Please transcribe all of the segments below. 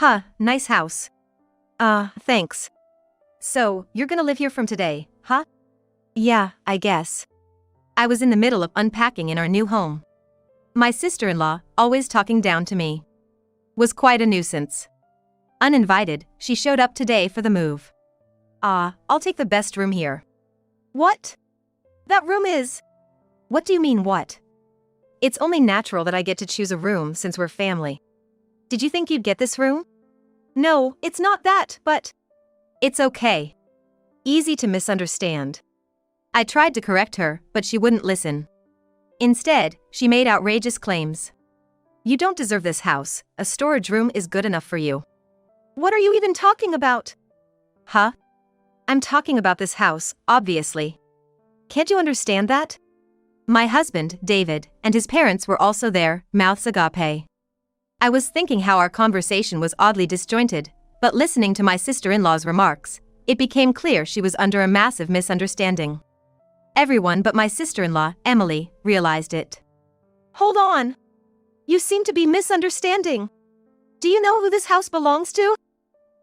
Huh, nice house. Thanks. So, you're gonna live here from today, huh? Yeah, I guess. I was in the middle of unpacking in our new home. My sister-in-law, always talking down to me, was quite a nuisance. Uninvited, she showed up today for the move. I'll take the best room here. What? That room is… What do you mean what? It's only natural that I get to choose a room since we're family. Did you think you'd get this room? No, it's not that, but… It's okay. Easy to misunderstand. I tried to correct her, but she wouldn't listen. Instead, she made outrageous claims. You don't deserve this house, a storage room is good enough for you. What are you even talking about? Huh? I'm talking about this house, obviously. Can't you understand that? My husband, David, and his parents were also there, mouths agape. I was thinking how our conversation was oddly disjointed, but listening to my sister-in-law's remarks, it became clear she was under a massive misunderstanding. Everyone but my sister-in-law, Emily, realized it. Hold on. You seem to be misunderstanding. Do you know who this house belongs to?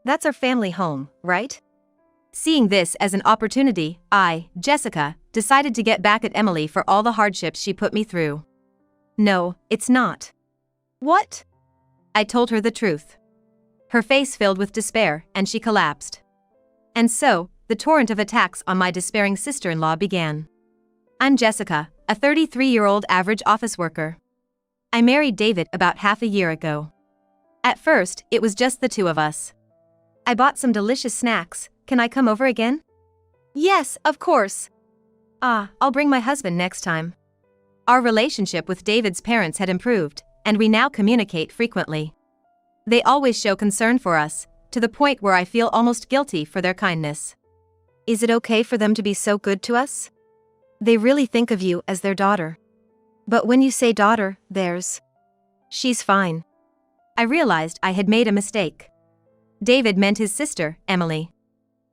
That's our family home, right? Seeing this as an opportunity, I, Jessica, decided to get back at Emily for all the hardships she put me through. No, it's not. What? I told her the truth. Her face filled with despair, and she collapsed. And so, the torrent of attacks on my despairing sister-in-law began. I'm Jessica, a 33-year-old average office worker. I married David about half a year ago. At first, it was just the two of us. I bought some delicious snacks. Can I come over again? Yes, of course. I'll bring my husband next time. Our relationship with David's parents had improved, and we now communicate frequently. They always show concern for us, to the point where I feel almost guilty for their kindness. Is it okay for them to be so good to us? They really think of you as their daughter. But when you say daughter, she's fine. I realized I had made a mistake. David meant his sister, Emily.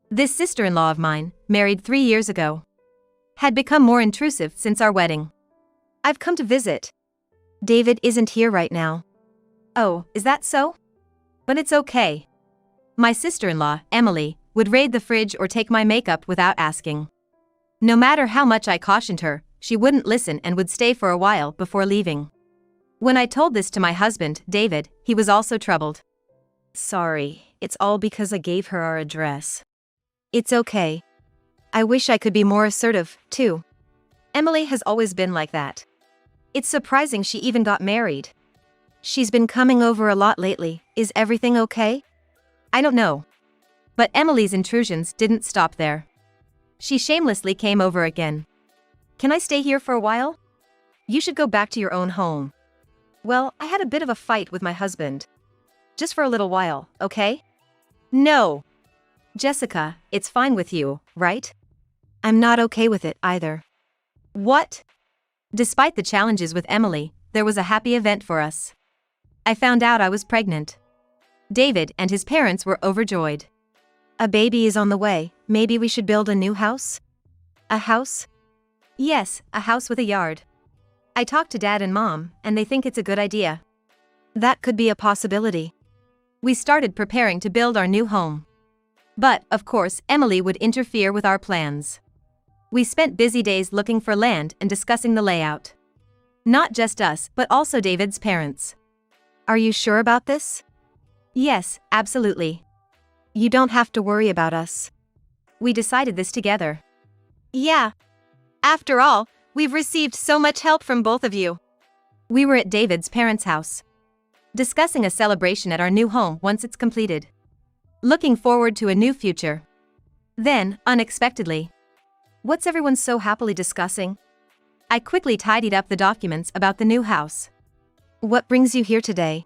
This sister-in-law of mine, married 3 years ago, had become more intrusive since our wedding. I've come to visit. David isn't here right now. Oh, is that so? But it's okay. My sister-in-law, Emily, would raid the fridge or take my makeup without asking. No matter how much I cautioned her, she wouldn't listen and would stay for a while before leaving. When I told this to my husband, David, he was also troubled. Sorry, it's all because I gave her our address. It's okay. I wish I could be more assertive, too. Emily has always been like that. It's surprising she even got married. She's been coming over a lot lately. Is everything okay? I don't know. But Emily's intrusions didn't stop there. She shamelessly came over again. Can I stay here for a while? You should go back to your own home. Well, I had a bit of a fight with my husband. Just for a little while, okay? No. Jessica, it's fine with you, right? I'm not okay with it either. What? Despite the challenges with Emily, there was a happy event for us. I found out I was pregnant. David and his parents were overjoyed. A baby is on the way. Maybe we should build a new house? A house? Yes, a house with a yard. I talked to Dad and Mom, and they think it's a good idea. That could be a possibility. We started preparing to build our new home. But, of course, Emily would interfere with our plans. We spent busy days looking for land and discussing the layout. Not just us, but also David's parents. Are you sure about this? Yes, absolutely. You don't have to worry about us. We decided this together. Yeah. After all, we've received so much help from both of you. We were at David's parents' house, discussing a celebration at our new home once it's completed. Looking forward to a new future. Then, unexpectedly. What's everyone so happily discussing? I quickly tidied up the documents about the new house. What brings you here today?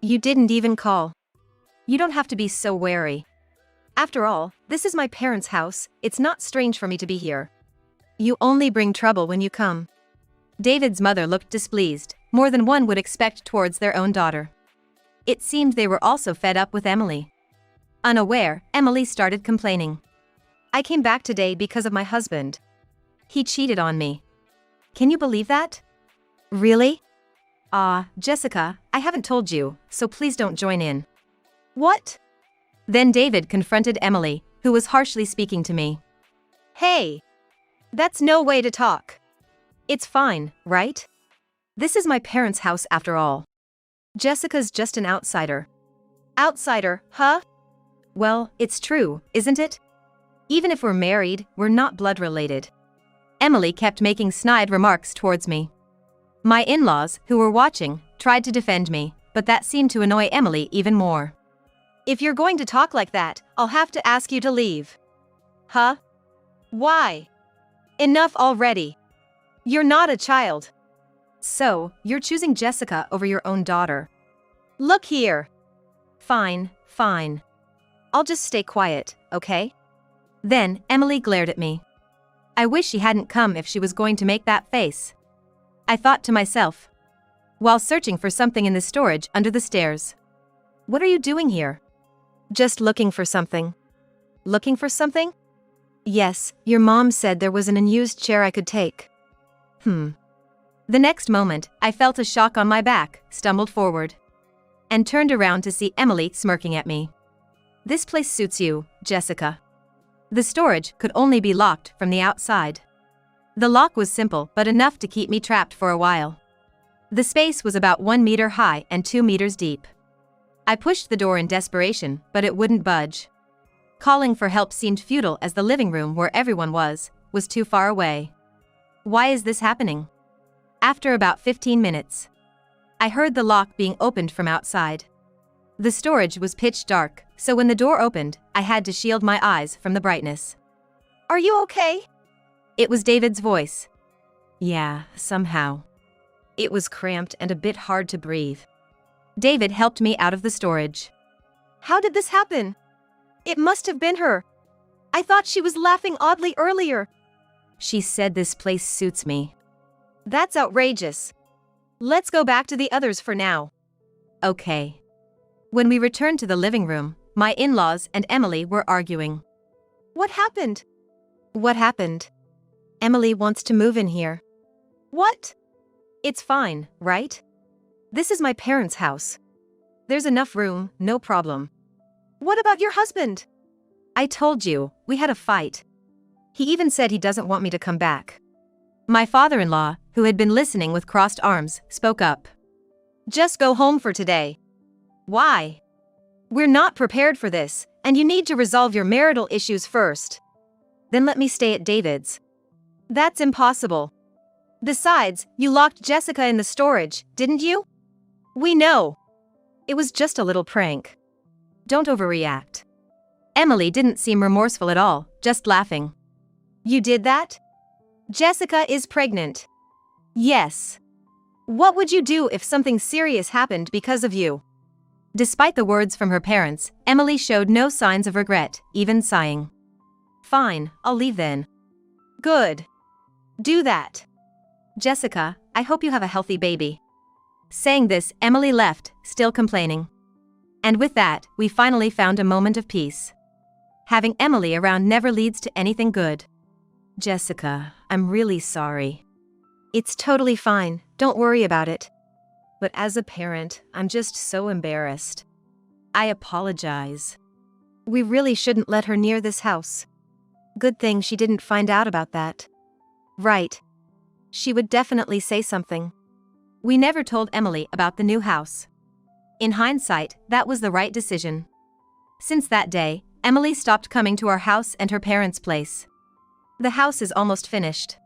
You didn't even call. You don't have to be so wary. After all, this is my parents' house, it's not strange for me to be here. You only bring trouble when you come. David's mother looked displeased, more than one would expect towards their own daughter. It seemed they were also fed up with Emily. Unaware, Emily started complaining. I came back today because of my husband. He cheated on me. Can you believe that? Really? Jessica, I haven't told you, so please don't join in. What? Then David confronted Emily, who was harshly speaking to me. Hey! That's no way to talk. It's fine, right? This is my parents' house after all. Jessica's just an outsider. Outsider, huh? Well, it's true, isn't it? Even if we're married, we're not blood related. Emily kept making snide remarks towards me. My in-laws, who were watching, tried to defend me, but that seemed to annoy Emily even more. If you're going to talk like that, I'll have to ask you to leave. Huh? Why? Enough already. You're not a child. So, you're choosing Jessica over your own daughter. Look here. Fine, fine. I'll just stay quiet, okay? Then, Emily glared at me. I wish she hadn't come if she was going to make that face. I thought to myself, while searching for something in the storage under the stairs. What are you doing here? Just looking for something. Looking for something? Yes, your mom said there was an unused chair I could take. The next moment, I felt a shock on my back, stumbled forward, and turned around to see Emily smirking at me. This place suits you, Jessica. The storage could only be locked from the outside. The lock was simple but enough to keep me trapped for a while. The space was about 1 meter high and 2 meters deep. I pushed the door in desperation, but it wouldn't budge. Calling for help seemed futile as the living room where everyone was too far away. Why is this happening? After about 15 minutes, I heard the lock being opened from outside. The storage was pitch dark, so when the door opened, I had to shield my eyes from the brightness. Are you okay? It was David's voice. Yeah, somehow. It was cramped and a bit hard to breathe. David helped me out of the storage. How did this happen? It must have been her. I thought she was laughing oddly earlier. She said this place suits me. That's outrageous. Let's go back to the others for now. Okay. When we returned to the living room, my in-laws and Emily were arguing. What happened? What happened? Emily wants to move in here. What? It's fine, right? This is my parents' house. There's enough room, no problem. What about your husband? I told you, we had a fight. He even said he doesn't want me to come back. My father-in-law, who had been listening with crossed arms, spoke up. Just go home for today. Why? We're not prepared for this, and you need to resolve your marital issues first. Then let me stay at David's. That's impossible. Besides, you locked Jessica in the storage, didn't you? We know. It was just a little prank. Don't overreact. Emily didn't seem remorseful at all, just laughing. You did that? Jessica is pregnant. Yes. What would you do if something serious happened because of you? Despite the words from her parents, Emily showed no signs of regret, even sighing. Fine, I'll leave then. Good. Do that. Jessica, I hope you have a healthy baby. Saying this, Emily left, still complaining. And with that, we finally found a moment of peace. Having Emily around never leads to anything good. Jessica, I'm really sorry. It's totally fine, don't worry about it. But as a parent, I'm just so embarrassed. I apologize. We really shouldn't let her near this house. Good thing she didn't find out about that. Right. She would definitely say something. We never told Emily about the new house. In hindsight, that was the right decision. Since that day, Emily stopped coming to our house and her parents' place. The house is almost finished.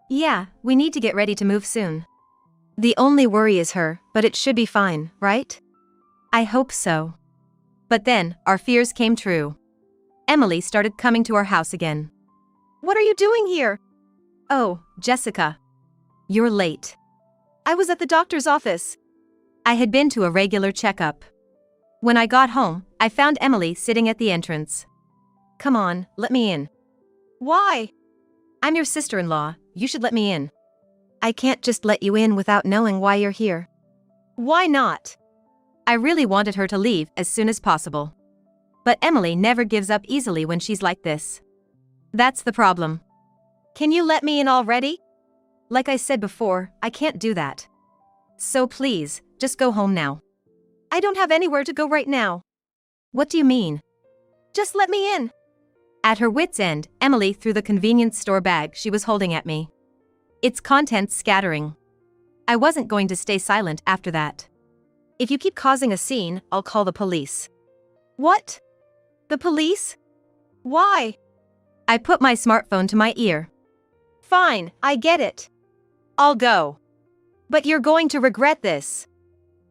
Yeah, we need to get ready to move soon. The only worry is her, but it should be fine, right? I hope so. But then, our fears came true. Emily started coming to our house again. What are you doing here? Oh, Jessica. You're late. I was at the doctor's office. I had been to a regular checkup. When I got home, I found Emily sitting at the entrance. Come on, let me in. Why? I'm your sister-in-law, you should let me in. I can't just let you in without knowing why you're here. Why not? I really wanted her to leave as soon as possible. But Emily never gives up easily when she's like this. That's the problem. Can you let me in already? Like I said before, I can't do that. So please, just go home now. I don't have anywhere to go right now. What do you mean? Just let me in. At her wit's end, Emily threw the convenience store bag she was holding at me, its contents scattering. I wasn't going to stay silent after that. If you keep causing a scene, I'll call the police. What? The police? Why? I put my smartphone to my ear. Fine, I get it. I'll go. But you're going to regret this.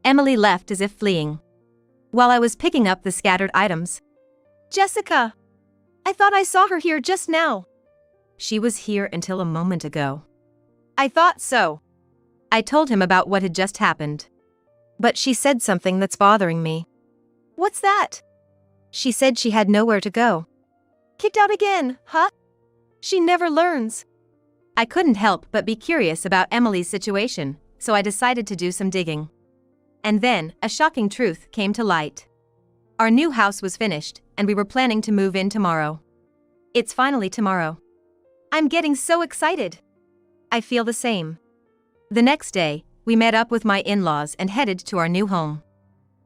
Emily left as if fleeing, while I was picking up the scattered items. Jessica! I thought I saw her here just now. She was here until a moment ago. I thought so. I told him about what had just happened. But she said something that's bothering me. What's that? She said she had nowhere to go. Kicked out again, huh? She never learns. I couldn't help but be curious about Emily's situation, so I decided to do some digging. And then, a shocking truth came to light. Our new house was finished, and we were planning to move in tomorrow. It's finally tomorrow. I'm getting so excited. I feel the same. The next day, we met up with my in-laws and headed to our new home.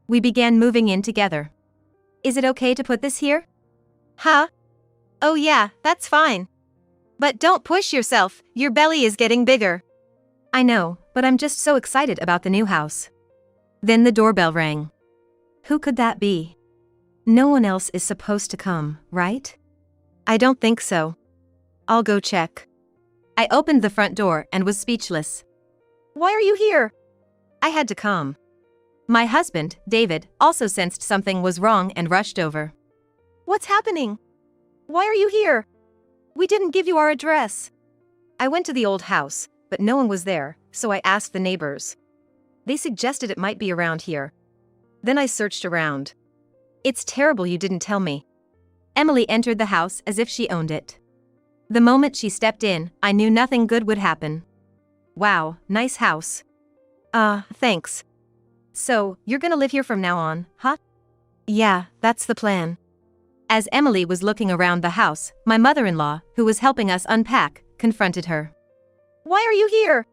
We began moving in together. Is it okay to put this here? Huh? Oh yeah, that's fine. But don't push yourself, your belly is getting bigger. I know, but I'm just so excited about the new house. Then the doorbell rang. Who could that be? No one else is supposed to come, right? I don't think so. I'll go check. I opened the front door and was speechless. Why are you here? I had to come. My husband, David, also sensed something was wrong and rushed over. What's happening? Why are you here? We didn't give you our address. I went to the old house, but no one was there, so I asked the neighbors. They suggested it might be around here. Then I searched around. It's terrible you didn't tell me. Emily entered the house as if she owned it. The moment she stepped in, I knew nothing good would happen. Wow, nice house. Thanks. So, you're gonna live here from now on, huh? Yeah, that's the plan. As Emily was looking around the house, my mother-in-law, who was helping us unpack, confronted her. Why are you here?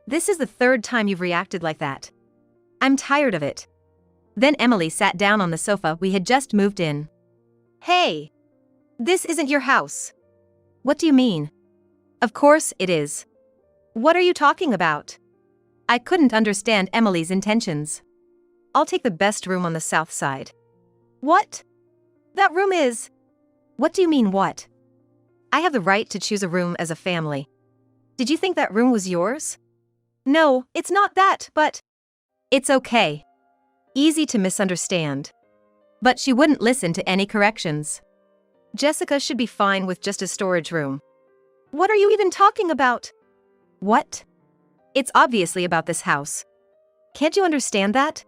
This is the third time you've reacted like that. I'm tired of it. Then Emily sat down on the sofa we had just moved in. Hey! This isn't your house. What do you mean? Of course it is. What are you talking about? I couldn't understand Emily's intentions. I'll take the best room on the south side. What? That room is... What do you mean what? I have the right to choose a room as a family. Did you think that room was yours? No, it's not that, but... It's okay. Easy to misunderstand. But she wouldn't listen to any corrections. Jessica should be fine with just a storage room. What are you even talking about? What? It's obviously about this house. Can't you understand that?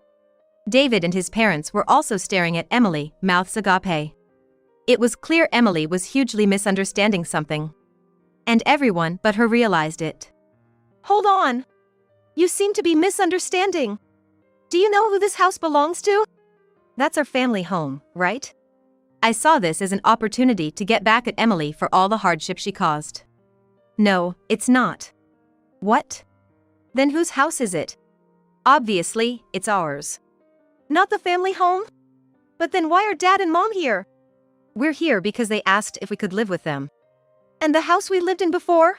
David and his parents were also staring at Emily, mouths agape. It was clear Emily was hugely misunderstanding something. And everyone but her realized it. Hold on. You seem to be misunderstanding. Do you know who this house belongs to? That's our family home, right? I saw this as an opportunity to get back at Emily for all the hardship she caused. No, it's not. What? Then whose house is it? Obviously, it's ours. Not the family home? But then why are Dad and Mom here? We're here because they asked if we could live with them. And the house we lived in before?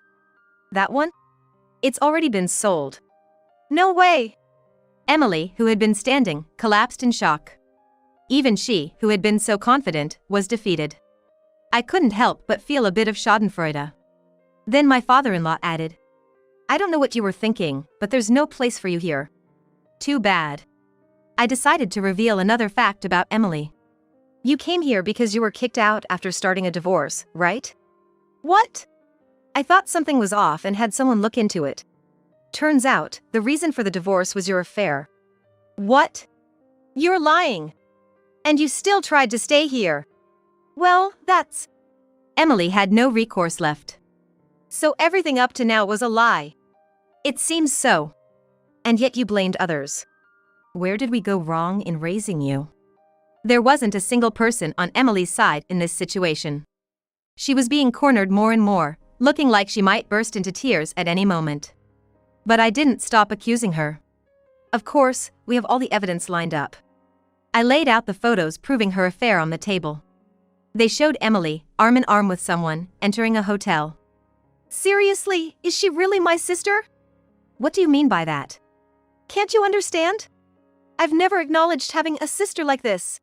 That one? It's already been sold. No way! Emily, who had been standing, collapsed in shock. Even she, who had been so confident, was defeated. I couldn't help but feel a bit of schadenfreude. Then my father-in-law added, I don't know what you were thinking, but there's no place for you here. Too bad. I decided to reveal another fact about Emily. You came here because you were kicked out after starting a divorce, right? What? I thought something was off and had someone look into it. Turns out, the reason for the divorce was your affair. What? You're lying. And you still tried to stay here. Well, that's... Emily had no recourse left. So everything up to now was a lie. It seems so. And yet you blamed others. Where did we go wrong in raising you? There wasn't a single person on Emily's side in this situation. She was being cornered more and more, looking like she might burst into tears at any moment. But I didn't stop accusing her. Of course, we have all the evidence lined up. I laid out the photos proving her affair on the table. They showed Emily, arm in arm with someone, entering a hotel. Seriously, is she really my sister? What do you mean by that? Can't you understand? I've never acknowledged having a sister like this.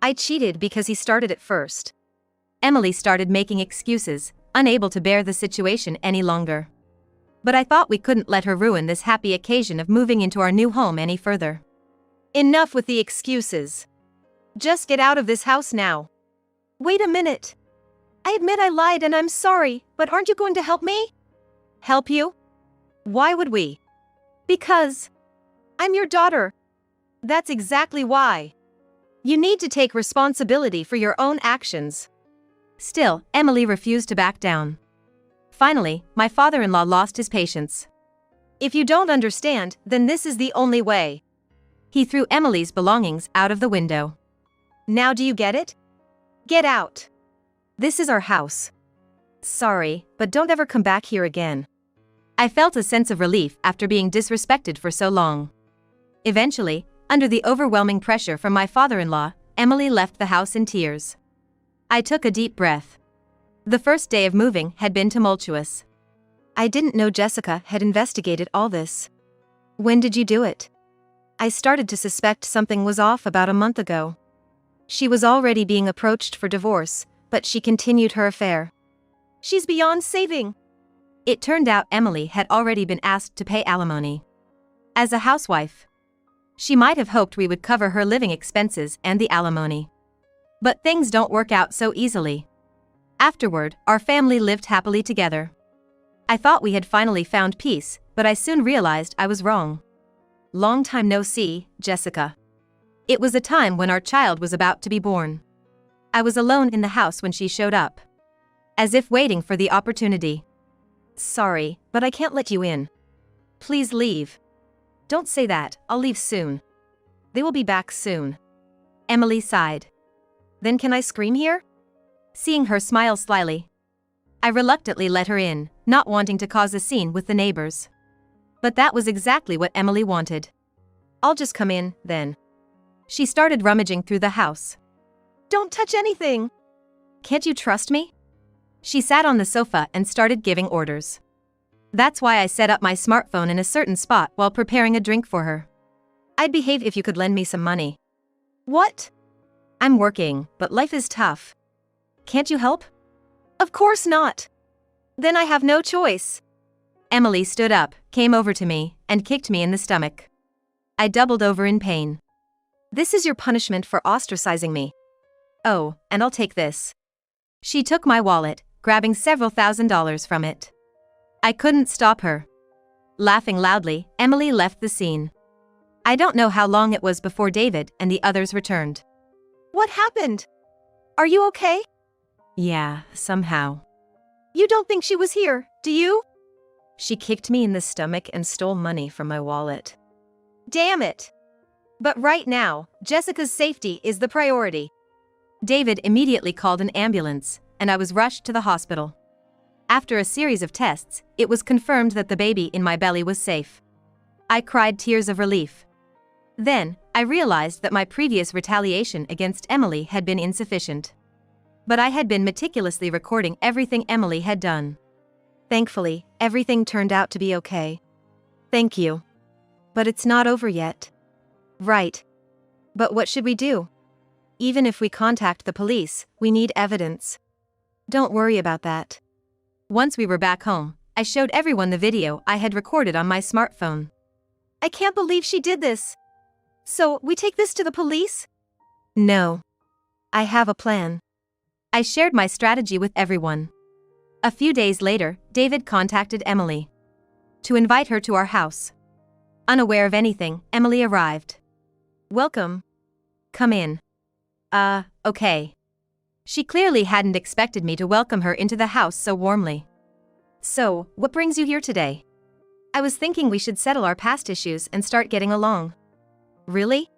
I cheated because he started it first. Emily started making excuses, unable to bear the situation any longer. But I thought we couldn't let her ruin this happy occasion of moving into our new home any further. Enough with the excuses. Just get out of this house now. Wait a minute. I admit I lied and I'm sorry, but aren't you going to help me? Help you? Why would we? Because I'm your daughter. That's exactly why. You need to take responsibility for your own actions. Still, Emily refused to back down. Finally, my father-in-law lost his patience. If you don't understand, then this is the only way. He threw Emily's belongings out of the window. Now do you get it? Get out. This is our house. Sorry, but don't ever come back here again. I felt a sense of relief after being disrespected for so long. Eventually, under the overwhelming pressure from my father-in-law, Emily left the house in tears. I took a deep breath. The first day of moving had been tumultuous. I didn't know Jessica had investigated all this. When did you do it? I started to suspect something was off about a month ago. She was already being approached for divorce, but she continued her affair. She's beyond saving. It turned out Emily had already been asked to pay alimony. As a housewife, she might have hoped we would cover her living expenses and the alimony. But things don't work out so easily. Afterward, our family lived happily together. I thought we had finally found peace, but I soon realized I was wrong. Long time no see, Jessica. It was a time when our child was about to be born. I was alone in the house when she showed up. As if waiting for the opportunity. Sorry, but I can't let you in. Please leave. Don't say that, I'll leave soon. They will be back soon. Emily sighed. Then can I scream here? Seeing her smile slyly, I reluctantly let her in, not wanting to cause a scene with the neighbors. But that was exactly what Emily wanted. I'll just come in, then. She started rummaging through the house. Don't touch anything. Can't you trust me? She sat on the sofa and started giving orders. That's why I set up my smartphone in a certain spot while preparing a drink for her. I'd behave if you could lend me some money. What? I'm working, but life is tough. Can't you help? Of course not. Then I have no choice. Emily stood up, came over to me, and kicked me in the stomach. I doubled over in pain. This is your punishment for ostracizing me. Oh, and I'll take this. She took my wallet, grabbing several $1,000s from it. I couldn't stop her. Laughing loudly, Emily left the scene. I don't know how long it was before David and the others returned. What happened? Are you okay? Yeah, somehow. You don't think she was here, do you? She kicked me in the stomach and stole money from my wallet. Damn it. But right now, Jessica's safety is the priority. David immediately called an ambulance, and I was rushed to the hospital. After a series of tests, it was confirmed that the baby in my belly was safe. I cried tears of relief. Then, I realized that my previous retaliation against Emily had been insufficient. But I had been meticulously recording everything Emily had done. Thankfully, everything turned out to be okay. Thank you. But it's not over yet. Right. But what should we do? Even if we contact the police, we need evidence. Don't worry about that. Once we were back home, I showed everyone the video I had recorded on my smartphone. I can't believe she did this. So, we take this to the police? No. I have a plan. I shared my strategy with everyone. A few days later, David contacted Emily to invite her to our house. Unaware of anything, Emily arrived. Welcome. Come in. Okay. She clearly hadn't expected me to welcome her into the house so warmly. So, what brings you here today? I was thinking we should settle our past issues and start getting along. Really?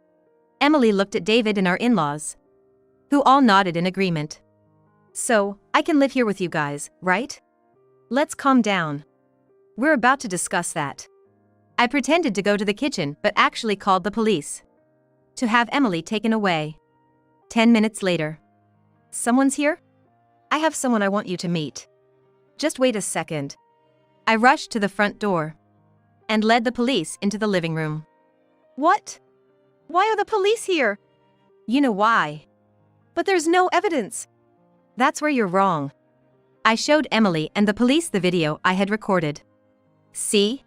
Emily looked at David and our in-laws, who all nodded in agreement. So, I can live here with you guys, right? Let's calm down. We're about to discuss that. I pretended to go to the kitchen but actually called the police. to have Emily taken away. 10 minutes later. Someone's here? I have someone I want you to meet. Just wait a second. I rushed to the front door and led the police into the living room. What? Why are the police here? You know why. But there's no evidence. That's where you're wrong. I showed Emily and the police the video I had recorded. See?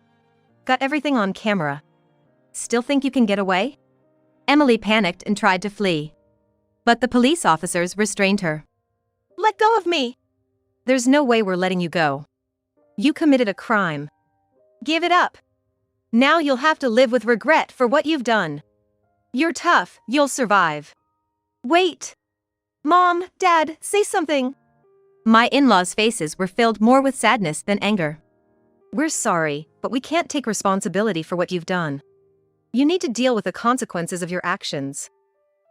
Got everything on camera. Still think you can get away? Emily panicked and tried to flee. But the police officers restrained her. Let go of me. There's no way we're letting you go. You committed a crime. Give it up. Now you'll have to live with regret for what you've done. You're tough, you'll survive. Wait. Mom, Dad, say something. My in-laws' faces were filled more with sadness than anger. We're sorry, but we can't take responsibility for what you've done. You need to deal with the consequences of your actions.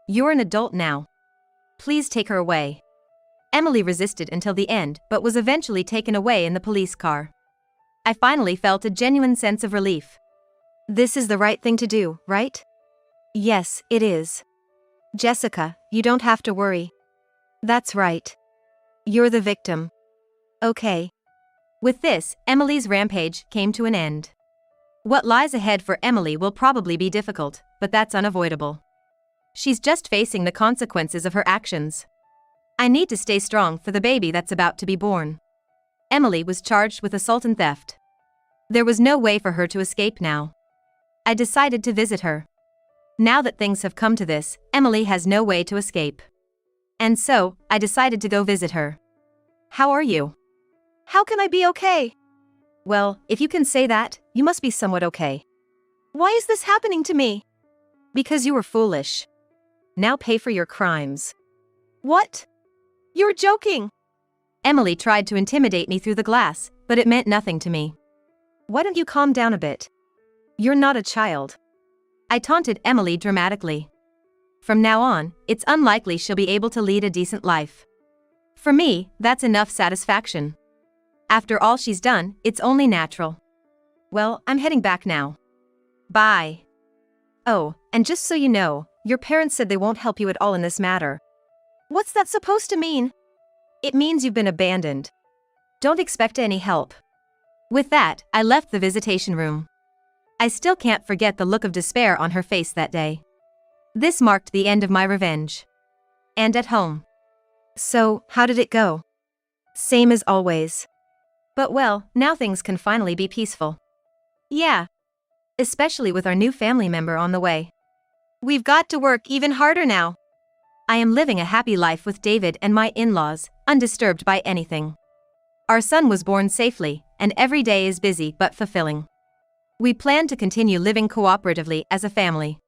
You're an adult now. Please take her away. Emily resisted until the end but was eventually taken away in the police car. I finally felt a genuine sense of relief. This is the right thing to do, right? Yes, it is. Jessica, you don't have to worry. That's right. You're the victim. Okay. With this, Emily's rampage came to an end. What lies ahead for Emily will probably be difficult, but that's unavoidable. She's just facing the consequences of her actions. I need to stay strong for the baby that's about to be born. Emily was charged with assault and theft. There was no way for her to escape now. I decided to visit her. Now that things have come to this, Emily has no way to escape. And so, I decided to go visit her. How are you? How can I be okay? Well, if you can say that, you must be somewhat okay. Why is this happening to me? Because you were foolish. Now pay for your crimes. What? You're joking. Emily tried to intimidate me through the glass, but it meant nothing to me. Why don't you calm down a bit? You're not a child. I taunted Emily dramatically. From now on, it's unlikely she'll be able to lead a decent life. For me, that's enough satisfaction. After all she's done, it's only natural. Well, I'm heading back now. Bye. Oh, and just so you know, your parents said they won't help you at all in this matter. What's that supposed to mean? It means you've been abandoned. Don't expect any help. With that, I left the visitation room. I still can't forget the look of despair on her face that day. This marked the end of my revenge. And at home. So, how did it go? Same as always. But well, now things can finally be peaceful. Yeah. Especially with our new family member on the way. We've got to work even harder now. I am living a happy life with David and my in-laws, undisturbed by anything. Our son was born safely, and every day is busy but fulfilling. We plan to continue living cooperatively as a family.